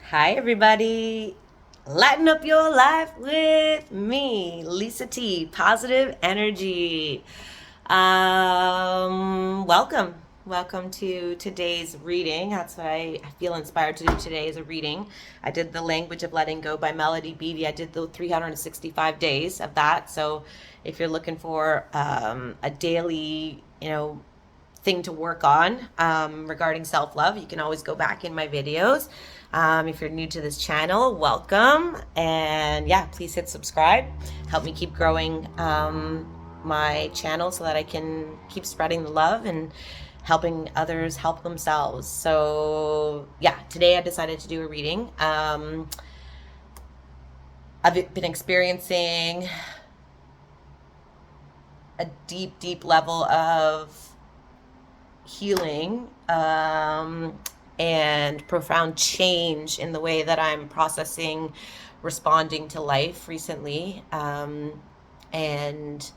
Hi, everybody. Lighten up your life with me, Lisa T. Positive energy. Welcome. Welcome to today's reading. That's what I feel inspired to do today is a reading. I did the Language of Letting Go by Melody Beattie. I did the 365 days of that. So if you're looking for a daily, thing to work on regarding self love, you can always go back in my videos. If you're new to this channel, welcome. And yeah, please hit subscribe. Help me keep growing my channel so that I can keep spreading the love and helping others help themselves. So yeah, today I decided to do a reading. I've been experiencing a deep, deep level of healing and profound change in the way that I'm processing, responding to life recently. And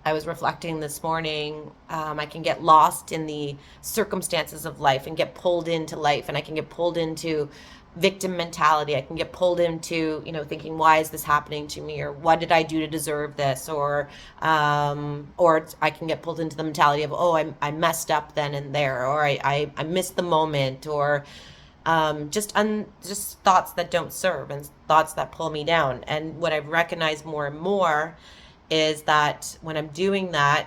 I was reflecting this morning. I can get lost in the circumstances of life and get pulled into life, and I can get pulled into victim mentality. I can get pulled into, thinking, why is this happening to me, or what did I do to deserve this, or I can get pulled into the mentality of, oh, I messed up then and there, or I missed the moment, or just thoughts that don't serve and thoughts that pull me down. And what I've recognized more and more is that when I'm doing that,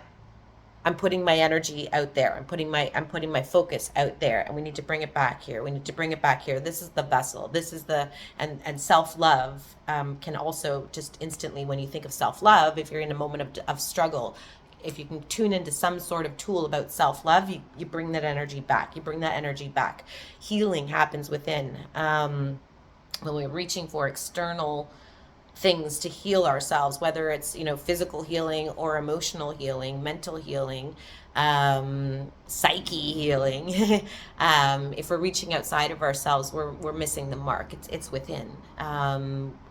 I'm putting my energy out there. I'm putting my focus out there, and we need to bring it back here. We need to bring it back here. This is the vessel. This is the and self love can also just instantly, when you think of self love, if you're in a moment of struggle, if you can tune into some sort of tool about self love, you bring that energy back. You bring that energy back. Healing happens within. When we're reaching for external things to heal ourselves, whether it's physical healing or emotional healing, mental healing, psyche healing. If we're reaching outside of ourselves, we're missing the mark. It's within.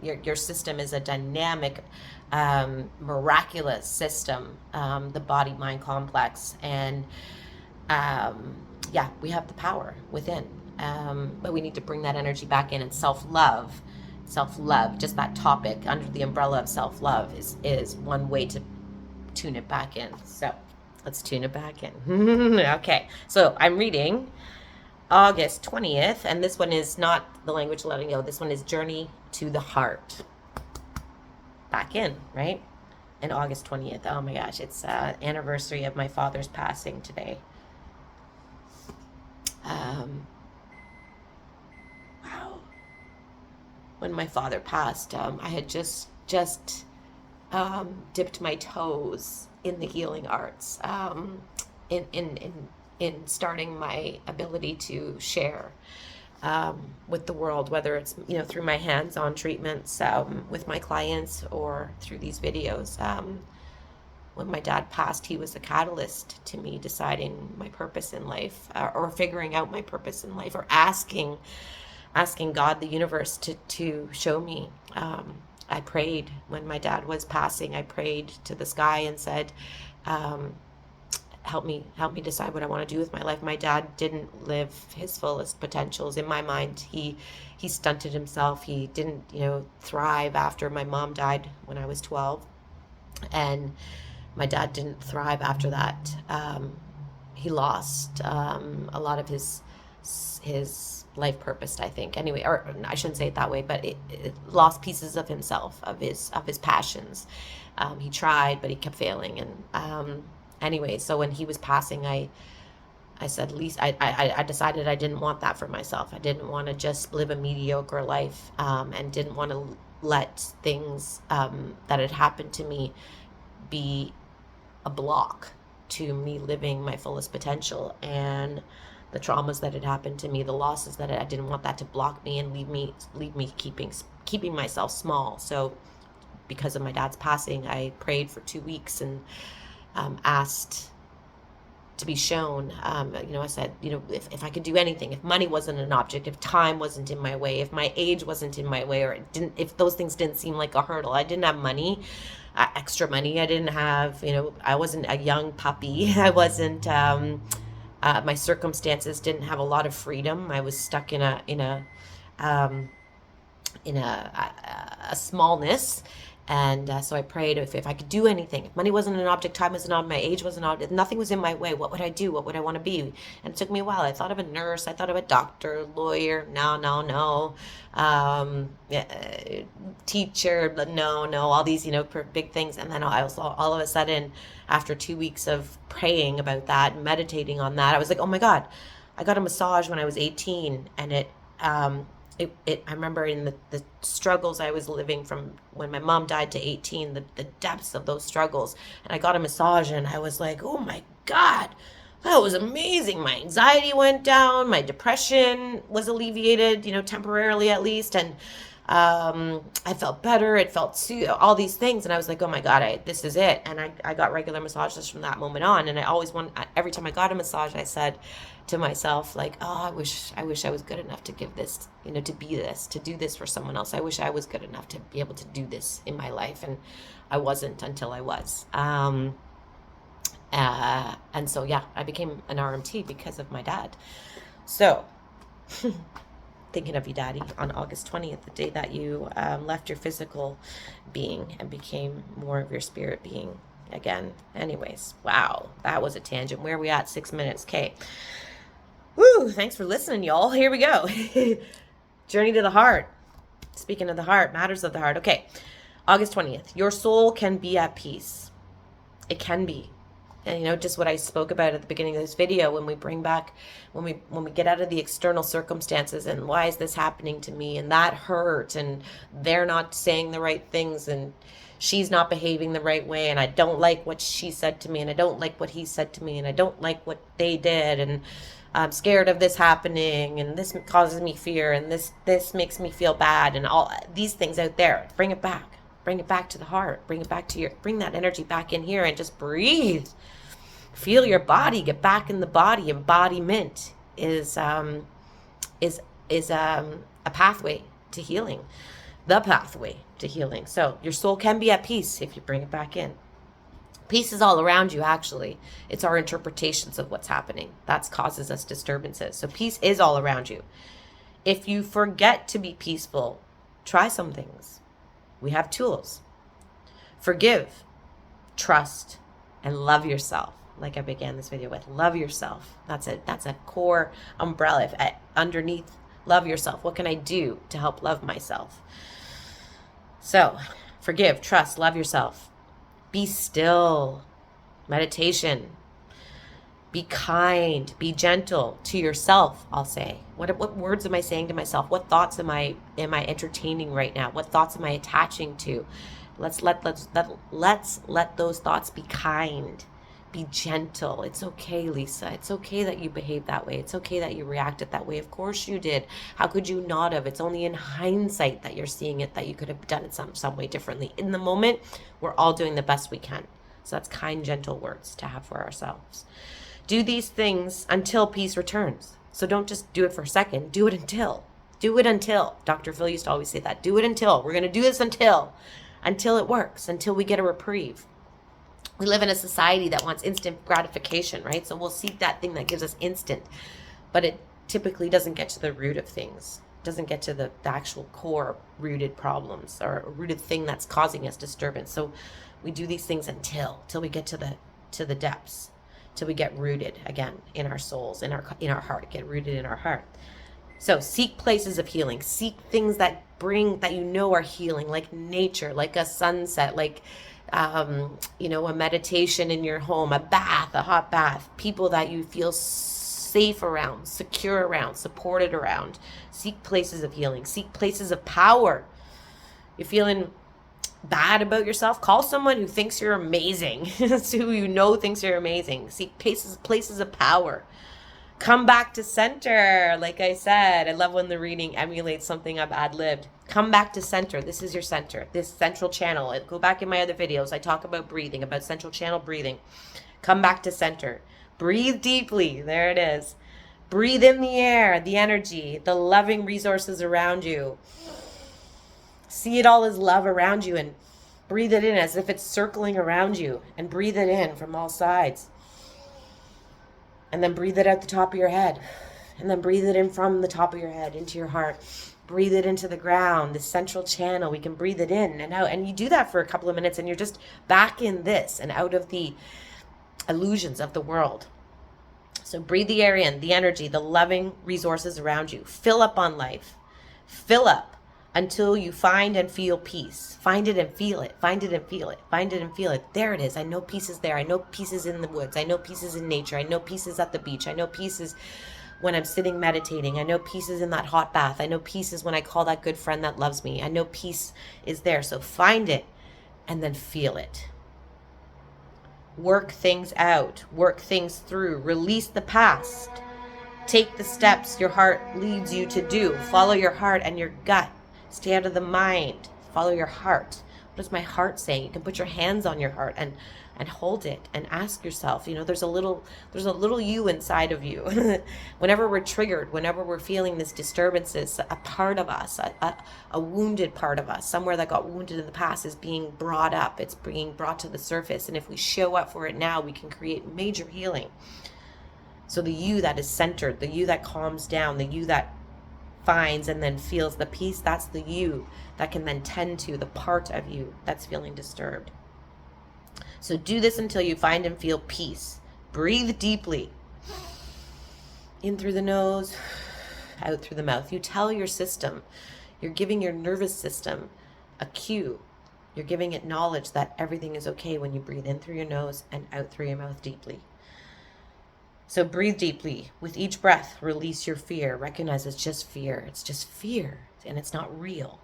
Your system is a dynamic, miraculous system, the body mind complex, and yeah, we have the power within. But we need to bring that energy back in, and self love, just that topic under the umbrella of self-love is one way to tune it back in. So let's tune it back in. Okay, so I'm reading August 20th, and this one is not the language of letting go. This one is Journey to the Heart. Back in, right? And August 20th, oh my gosh, it's anniversary of my father's passing today. Wow. When my father passed, I had just dipped my toes in the healing arts, in starting my ability to share with the world, whether it's through my hands-on treatments with my clients or through these videos. When my dad passed, he was a catalyst to me deciding my purpose in life, or figuring out my purpose in life, or asking God, the universe, to show me. I prayed when my dad was passing. I prayed to the sky and said, help me decide what I want to do with my life. My dad didn't live his fullest potentials. In my mind, he stunted himself. He didn't, thrive after my mom died when I was 12. And my dad didn't thrive after that. He lost a lot of his life purpose, I think. Anyway, or I shouldn't say it that way, but it lost pieces of himself, of his passions. He tried, but he kept failing. And anyway, so when he was passing, I said, at least I decided I didn't want that for myself. I didn't want to just live a mediocre life, and didn't want to let things that had happened to me be a block to me living my fullest potential. And the traumas that had happened to me, the losses I didn't want that to block me and leave me keeping myself small. So because of my dad's passing, I prayed for 2 weeks and asked to be shown. I said, if I could do anything, if money wasn't an object, if time wasn't in my way, if my age wasn't in my way, or if those things didn't seem like a hurdle. I didn't have money, extra money. I didn't have, I wasn't a young puppy. I wasn't, my circumstances didn't have a lot of freedom. I was stuck in a um, in a smallness. And so I prayed, if I could do anything, if money wasn't an object, time wasn't on, my age wasn't on, if nothing was in my way, what would I do? What would I want to be? And it took me a while. I thought of a nurse. I thought of a doctor, lawyer. No, no, no. Teacher. No, no. All these, big things. And then I was all of a sudden, after 2 weeks of praying about that, meditating on that, I was like, oh my God, I got a massage when I was 18, and I remember in the struggles I was living from when my mom died to 18, the depths of those struggles. And I got a massage and I was like, oh my God, that was amazing. My anxiety went down. My depression was alleviated, temporarily at least. And I felt better. It felt all these things. And I was like, oh my God, this is it. And I got regular massages from that moment on. And every time I got a massage, I said to myself, like, oh, I wish I was good enough to give this, to be this, to do this for someone else. I wish I was good enough to be able to do this in my life. And I wasn't until I was. And so, yeah, I became an RMT because of my dad. So, thinking of you, Daddy, on August 20th, the day that you left your physical being and became more of your spirit being again. Anyways, wow, that was a tangent. Where are we at? 6 minutes. Okay. Woo, thanks for listening, y'all. Here we go. Journey to the heart. Speaking of the heart, matters of the heart. Okay, August 20th. Your soul can be at peace. It can be. And just what I spoke about at the beginning of this video, when we get out of the external circumstances and why is this happening to me, and that hurt, and they're not saying the right things, and she's not behaving the right way, and I don't like what she said to me, and I don't like what he said to me, and I don't like what they did, and I'm scared of this happening, and this causes me fear, and this makes me feel bad, and all these things out there. Bring it back to the heart, bring that energy back in here, and just breathe. Feel your body, get back in the body. Embodiment is a pathway to healing, the pathway to healing. So your soul can be at peace if you bring it back in. Peace is all around you, actually. It's our interpretations of what's happening that causes us disturbances. So peace is all around you. If you forget to be peaceful, try some things. We have tools. Forgive, trust, and love yourself. Like I began this video with, love yourself. That's a core umbrella. Underneath love yourself, what can I do to help love myself? So forgive, trust, love yourself. Be still. Meditation. Be kind. Be gentle to yourself, I'll say. What words am I saying to myself? What thoughts am I entertaining right now? What thoughts am I attaching to? Let's let those thoughts be kind. Be gentle. It's okay, Lisa. It's okay that you behaved that way. It's okay that you reacted that way. Of course you did. How could you not have? It's only in hindsight that you're seeing it, that you could have done it some way differently. In the moment, we're all doing the best we can. So that's kind, gentle words to have for ourselves. Do these things until peace returns. So don't just do it for a second. Do it until. Do it until. Dr. Phil used to always say that. Do it until. We're going to do this until it works, until we get a reprieve. We live in a society that wants instant gratification, right? So we'll seek that thing that gives us instant, but it typically doesn't get to the root of things. It doesn't get to the actual core rooted problems or rooted thing that's causing us disturbance. So we do these things until we get to the depths, till we get rooted again in our souls, in our heart, get rooted in our heart. So seek places of healing. Seek things that are healing, like nature, like a sunset, like a meditation in your home, a hot bath, people that you feel safe around, secure around, supported around. Seek places of healing. Seek places of power. You're feeling bad about yourself, call someone who thinks you're amazing, who thinks you're amazing. Seek places of power. Come back to center. Like I said, I love when the reading emulates something I've ad-libbed. Come back to center. This is your center, this central channel. Go back in my other videos. I talk about breathing, about central channel breathing. Come back to center. Breathe deeply. There it is. Breathe in the air, the energy, the loving resources around you. See it all as love around you, and breathe it in as if it's circling around you, and breathe it in from all sides. And then breathe it out the top of your head. And then breathe it in from the top of your head into your heart. Breathe it into the ground, the central channel. We can breathe it in and out. And you do that for a couple of minutes and you're just back in this and out of the illusions of the world. So breathe the air in, the energy, the loving resources around you. Fill up on life. Fill up until you find and feel peace. Find it and feel it. Find it and feel it. Find it and feel it. There it is. I know peace is there. I know peace is in the woods. I know peace is in nature. I know peace is at the beach. I know peace is when I'm sitting meditating. I know peace is in that hot bath. I know peace is when I call that good friend that loves me. I know peace is there. So find it and then feel it. Work things out. Work things through. Release the past. Take the steps your heart leads you to do. Follow your heart and your gut. Stay out of the mind. Follow your heart. What does my heart say? You can put your hands on your heart and hold it and ask yourself, there's a little you inside of you. Whenever we're triggered, whenever we're feeling this disturbances, a part of us, a wounded part of us, somewhere that got wounded in the past is being brought up. It's being brought to the surface. And if we show up for it now, we can create major healing. So the you that is centered, the you that calms down, the you that finds and then feels the peace, that's the you that can then tend to the part of you that's feeling disturbed. So do this until you find and feel peace. Breathe deeply. In through the nose, out through the mouth. You tell your system, you're giving your nervous system a cue. You're giving it knowledge that everything is okay when you breathe in through your nose and out through your mouth deeply. So breathe deeply. With each breath, release your fear. Recognize it's just fear. It's just fear, and it's not real.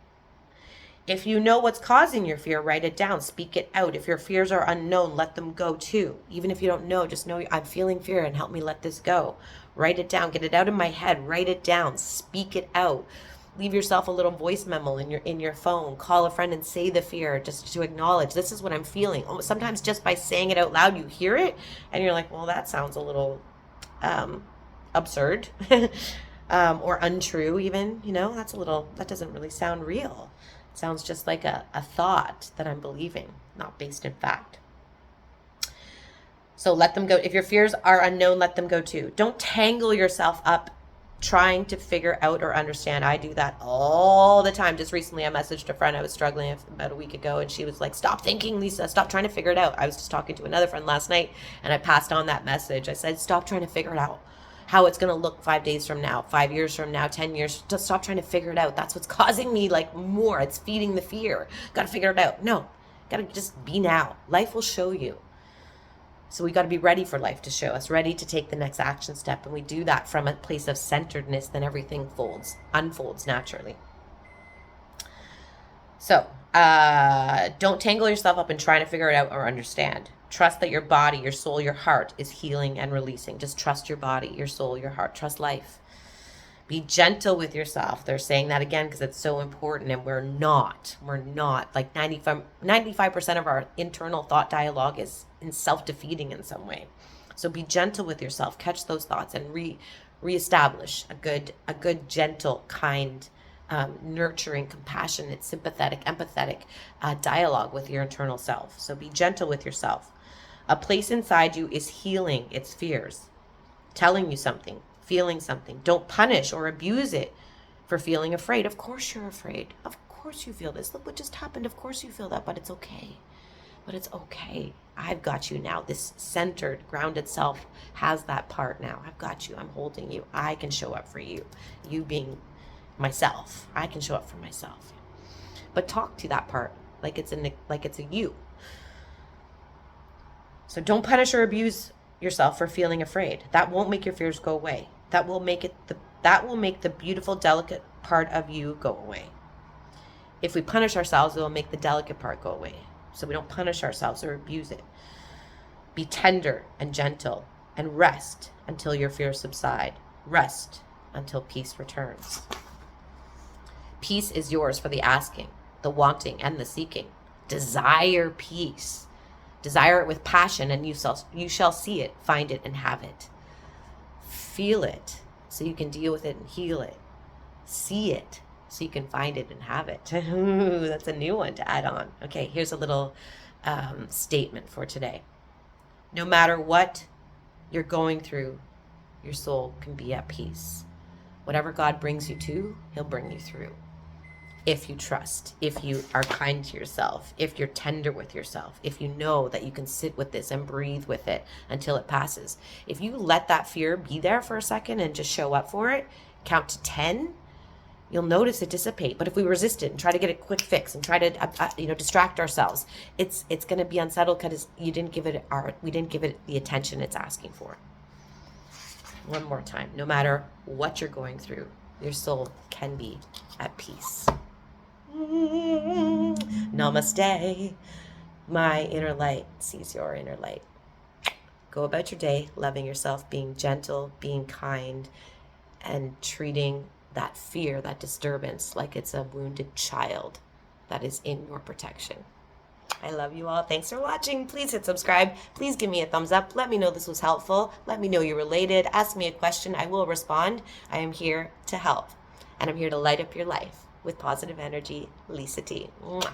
If you know what's causing your fear, write it down. Speak it out. If your fears are unknown, let them go too. Even if you don't know, just know I'm feeling fear and help me let this go. Write it down. Get it out of my head. Write it down. Speak it out. Leave yourself a little voice memo in your phone. Call a friend and say the fear just to acknowledge this is what I'm feeling. Sometimes just by saying it out loud, you hear it and you're like, well, that sounds a little absurd or untrue even. That doesn't really sound real. It sounds just like a thought that I'm believing, not based in fact. So let them go. If your fears are unknown, let them go too. Don't tangle yourself up trying to figure out or understand. I do that all the time. Just recently I messaged a friend I was struggling about a week ago and she was like, stop thinking, Lisa, stop trying to figure it out. I was just talking to another friend last night and I passed on that message. I said, stop trying to figure it out. How it's going to look 5 days from now, 5 years from now, 10 years. Just stop trying to figure it out. That's what's causing me more. It's feeding the fear. Got to figure it out. No, got to just be now. Life will show you. So we got to be ready for life to show us, ready to take the next action step. And we do that from a place of centeredness, then everything unfolds naturally. So don't tangle yourself up in trying to figure it out or understand. Trust that your body, your soul, your heart is healing and releasing. Just trust your body, your soul, your heart. Trust life. Be gentle with yourself. They're saying that again because it's so important, and we're not. Like 95% of our internal thought dialogue is in self-defeating in some way. So be gentle with yourself. Catch those thoughts and reestablish a good, gentle, kind, nurturing, compassionate, sympathetic, empathetic dialogue with your internal self. So be gentle with yourself. A place inside you is healing its fears, telling you something, feeling something. Don't punish or abuse it for feeling afraid. Of course you're afraid. Of course you feel this. Look what just happened. Of course you feel that, but it's okay. I've got you now. This centered, grounded self has that part now. I've got you. I'm holding you. I can show up for you. You being myself. I can show up for myself. But talk to that part like it's a you. So don't punish or abuse yourself for feeling afraid. That won't make your fears go away. That will make the beautiful, delicate part of you go away. If we punish ourselves, it will make the delicate part go away. So we don't punish ourselves or abuse it. Be tender and gentle and rest until your fears subside. Rest until peace returns. Peace is yours for the asking, the wanting, and the seeking. Desire peace. Desire it with passion, and you shall see it, find it, and have it. Feel it so you can deal with it and heal it. See it so you can find it and have it. Ooh, that's a new one to add on. Okay, here's a little statement for today. No matter what you're going through your soul can be at peace. Whatever God brings you to, he'll bring you through. If you trust, if you are kind to yourself, if you're tender with yourself, if you know that you can sit with this and breathe with it until it passes. If you let that fear be there for a second and just show up for it, count to 10, you'll notice it dissipate. But if we resist it and try to get a quick fix and try to distract ourselves, it's going to be unsettled because we didn't give it the attention it's asking for. One more time, no matter what you're going through, your soul can be at peace. Namaste. My inner light sees your inner light. Go about your day loving yourself, being gentle, being kind, and treating that fear, that disturbance, like it's a wounded child that is in your protection. I love you all. Thanks for watching. Please hit subscribe. Please give me a thumbs up. Let me know this was helpful. Let me know you're related. Ask me a question. I will respond. I am here to help. And I'm here to light up your life with positive energy. Lisa T. Mwah.